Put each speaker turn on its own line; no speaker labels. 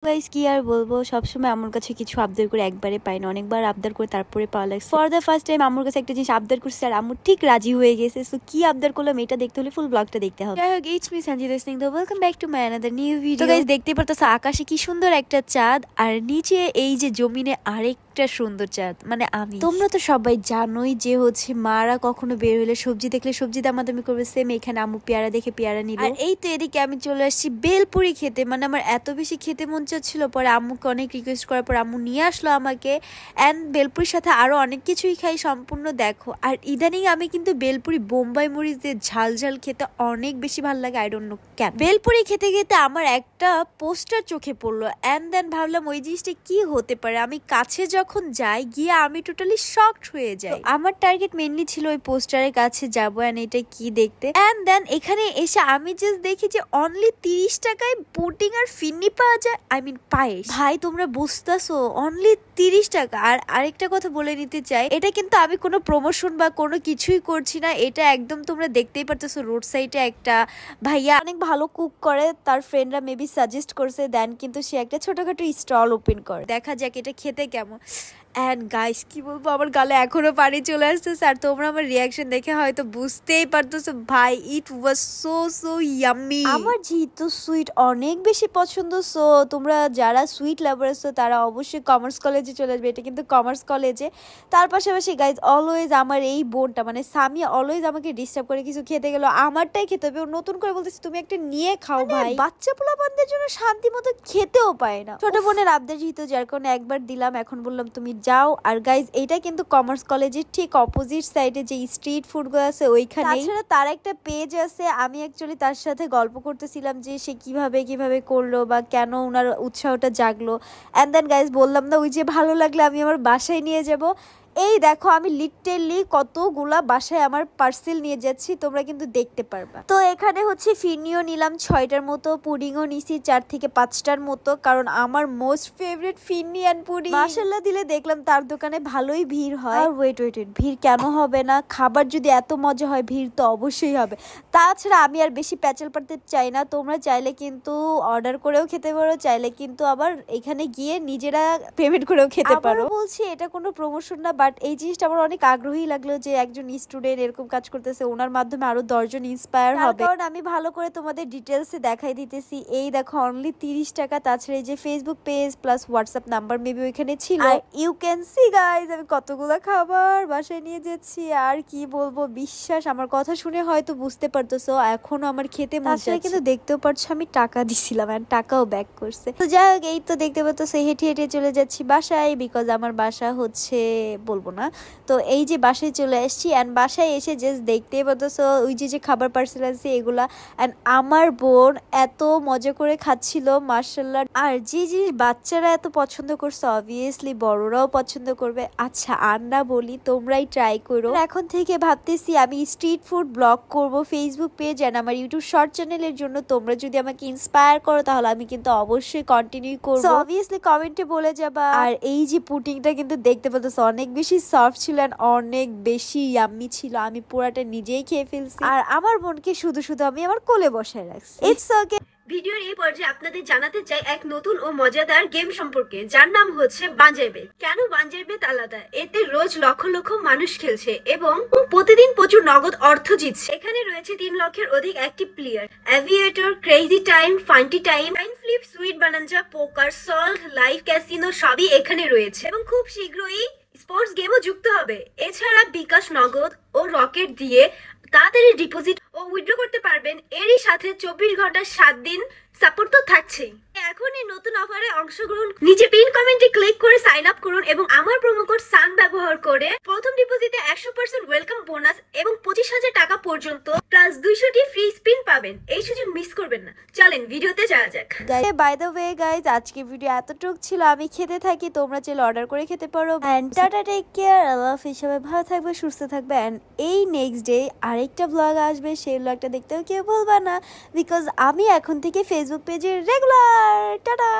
Guys কি আর বলবো, সবসময় আমার কাছে কিছু আবদার করে একবারে পাই না, অনেকবার আবদার করে তারপরে পাওয়া লাগছে। ফর দ্য ফার্স্ট টাইম আমার কাছে একটা জিনিস আবদার করছে আর আম্মু ঠিক রাজি হয়ে গেছে। সো কি আবদার করলাম এটা দেখতে হলে ফুল ব্লগটা দেখতে হবে। যাই হোক, ইটস মি সঞ্জিতা সিং, তো welcome back to my another new video. Guys দেখতে পারতেছো আকাশে কি সুন্দর একটা চাঁদ, আর নিচে এই যে জমিনে আরেকটা সুন্দর চাঁদ, মানে আমি। তোমরা তো সবাই জানোই যে হচ্ছে মারা কখনো বের হলে সবজি দেখলে সবজি দামাদামি করবে, সেম এখানে আম্মু পেয়ারা দেখে পেয়ারা নিল। আর এই তো এদিকে আমি চলে আসছি বেলপুরি খেতে, মানে আমার এত বেশি খেতে মন চাচ্ছিল, পরে আম্মুকে অনেক রিকোয়েস্ট করার পর আম্মু নিয়ে আসলো আমাকে। অ্যান্ড বেলপুরির সাথে আরো অনেক কিছুই খাই, সম্পূর্ণ দেখো। আর ইদানিং আমি কিন্তু বেলপুরি বোম্বাই মরিচ দিয়ে ঝাল ঝাল খেতে অনেক বেশি ভালো লাগে, আই ডোন্ট নো কেন। বেলপুরি খেতে খেতে আমার একটা পোস্টার চোখে পড়লো, অ্যান্ড দেন ভাবলাম ওই জিনিসটা কি হতে পারে। আমি কাছে যখন যাই গিয়ে আমি টোটালি শকড হয়ে যাই। আমার টার্গেট মেনলি ছিল ওই পোস্টারের কাছে যাবো অ্যান্ড এটা কি দেখতে। অ্যান্ড দেন এখানে এসে আমি জাস্ট দেখি যে অনলি 30 টাকায় পুডিং আর ফিন্নি পাওয়া যায়, আই মিন পায়েস। ভাই তোমরা বুঝতেছো, অনলি 30 টাকা। আর আরেকটা কথা বলে নিতে চাই, এটা কিন্তু আমি কোনো প্রমোশন বা কোনো কিছুই করছি না, এটা একদম তোমরা দেখতেই পারতেছো রোড সাইডে একটা ভাইয়া অনেক ভালো কুক করে, তার ফ্রেন্ডরা মেবি সাজেস্ট করছে, দেন কিন্তু সে একটা ছোটখাটো স্টল ওপেন করে। দেখা যাক এটা খেতে কেমন। অ্যান্ড গাইস কি বলবো, আমার গালে এখনো পানি চলে আসতেছে, আর তোমরা আমার রিয়াকশন দেখে হয়তো বুঝতেই পারতেছো ভাই, ইট ওয়াজ সো সো ইয়াম্মি। আমার যেহেতু সুইট অনেক বেশি পছন্দ, সো তোমরা যারা সুইট লাভার আছো তারা অবশ্যই কমার্স কলেজে চলে আসবে, এটা কিন্তু কমার্স কলেজে। তার পাশাপাশি গাইজ অলওয়েজ আমার এই বোনটা মানে সামিয়া অলওয়েজ আমাকে ডিস্টার্ব করে কিছু খেতে গেল, আমারটাই খেতে হবে। ও নতুন করে বলতেছে তুমি একটা নিয়ে খাও ভাই, বাচ্চা পোলাপানদের জন্য শান্তি মতো খেতেও পায় না। ছোট বোনের আবদার যেহেতু, যার কারণে একবার দিলাম, এখন বললাম তুমি যাও। আর গাইজ এটা কিন্তু কমার্স কলেজের ঠিক অপোজিট সাইডে যে স্ট্রিট ফুড গুলো আছে ওইখানে। তাছাড়া তার একটা পেজ আছে, আমি অ্যাকচুয়ালি তার সাথে গল্প করতেছিলাম যে সে কিভাবে করলো বা কেন ওনার উৎসাহটা জাগলো। অ্যান্ড দেন গাইজ বললাম না ওই যে ভালো লাগলে আমি আমার বাসায় নিয়ে যাব। এই দেখো আমি লিটারেলি কতগুলা বাসায় আমার পার্সেল নিয়ে যাচ্ছি, তোমরা কিন্তু দেখতে পারবা। তো এখানে হচ্ছে ফিরনিও নিলাম 6টার মতো, পুডিংও নিছি 4 থেকে 5টার মতো, কারণ আমার most favourite phirni and pudding. মাশাআল্লাহ দিলে দেখলাম তার দোকানে ভালোই ভিড় হয়। আর ওয়েট ভিড় কেন হবে না, খাবার যদি এত মজা হয় ভিড় তো অবশ্যই হবে। তাছাড়া আমি আর বেশি প্যাচাল পাড়তে চাই না, তোমরা চাইলে কিন্তু অর্ডার করেও খেতে পারো, চাইলে কিন্তু আবার এখানে গিয়ে নিজেরা পেমেন্ট করেও খেতে পারো। বলছি এটা কোনো প্রমোশন না, বাট এই জিনিসটা আমার অনেক আগ্রহী লাগলো যে একজন স্টুডেন্ট এরকম কাজ করতেছে, ওনার মাধ্যমে আরো 10 জন ইন্সপায়ার হবে। কারণ আমি ভালো করে তোমাদের ডিটেলসে দেখাই দিতেছি। এই দেখো অনলি 30 টাকা। তাছাড়া এই যে Facebook page plus WhatsApp number maybe ওইখানে ছিল। আর ইউ ক্যান সি গাইজ আমি কতগুলো খাবার বাসায় নিয়ে যাচ্ছি। আর কি বলবো, বিশ্বাস আমার কথা শুনে হয়তো বুঝতে পারতেছো এখনো আমার খেতে মন চাচ্ছে, কিন্তু দেখতেও পারছো আমি টাকা দিছিলাম আর টাকাও ব্যাক করছে। তো যাই হোক, এই তো দেখতে পাচ্ছ হেঁটে হেঁটে চলে যাচ্ছি বাসায়, বিকজ আমার বাসা হচ্ছে বলবো না। তো এই যে বাসায় চলে আসছি, অ্যান্ড বাসায় এসে জাস্ট দেখতেই পাচ্ছো ওই যে খাবার পার্সেল আছে এগুলা। অ্যান্ড আমার বোন এত মজা করে খাচ্ছিল মাশাআল্লাহ। আর যে জিনিস বাচ্চারা এত পছন্দ করছে অবভিয়াসলি বড়রাও পছন্দ করবে। আচ্ছা আর না বলি, তোমরাই ট্রাই করো। এখন থেকে ভাবতেছি আমি স্ট্রিট ফুড ব্লগ করব ফেসবুক পেজ অ্যান্ড আমার ইউটিউব শর্ট চ্যানেলের জন্য। তোমরা যদি আমাকে ইন্সপায়ার করো তাহলে আমি কিন্তু অবশ্যই কন্টিনিউ করবো, অবভিয়াসলি কমেন্টে বলে যাবা। আর এই যে পুডিংটা কিন্তু দেখতে পাচ্ছ অনেক বেশি সফট ছিল আর অনেক বেশি ইয়াম্মি ছিল, আমি পুরাটা নিজেই খেয়ে ফেলছি। আর আমার বোনকে শুধু আমি আমার কোলে বসায় রাখছি। It's okay.
ভিডিওর এই পর্যায়ে আপনাদের জানাতে চাই এক নতুন ও মজাদার গেম সম্পর্কে, যার নাম হচ্ছে বাঞ্জার বেত। কেন বাঞ্জার বেত আলাদা? এতে রোজ লক্ষ লক্ষ মানুষ খেলছে এবং প্রতিদিন প্রচুর নগদ অর্থ জিতছে। এখানে রয়েছে 3 লক্ষের অধিক active player. Aviator, crazy time, funky time, time flip, sweet bonanza, poker, সল্ভ, লাইভ ক্যাসিনো সবই এখানে রয়েছে এবং খুব শীঘ্রই স্পোর্টস গেমও যুক্ত হবে। এছাড়া বিকাশ নগদ ও রকেট দিয়ে তাড়াতাড়ি ডিপোজিট ও উইথড্র করতে পারবেন। এরই সাথে 24 ঘন্টা 7 দিন সাপোর্ট তো থাকছেই। এখনই নতুন অফারে অংশগ্রহণ, নিচে পিন কমেন্টে ক্লিক করে সাইন আপ করুন এবং আমার প্রোমো কোড সান ব্যবহার করে প্রথম ডিপোজিটে 100% ওয়েলকাম বোনাস এবং 25,000 টাকা পর্যন্ত প্লাস 200টি ফ্রি স্পিন পাবেন। এই সুযোগ মিস করবেন না। চলেন ভিডিওতে যাওয়া যাক।
বাই দ্য ওয়ে গাইজ, আজকে ভিডিও এতটুক ছিল। আমি খেতে থাকি, তোমরা চাইলে অর্ডার করে খেতে পারো। এন্ড টাটা, টেক কেয়ার, আল্লাহ হাফেজ। সবাই ভালো থাকবে, সুস্থ থাকবে। এন্ড এই নেক্সট ডে আরেকটা ব্লগ আসবে, সেই ব্লগটা দেখতেও কেউ ভুলবা না, বিকজ আমি এখন থেকে ফেসবুক পেজে রেগুলার। টাটা।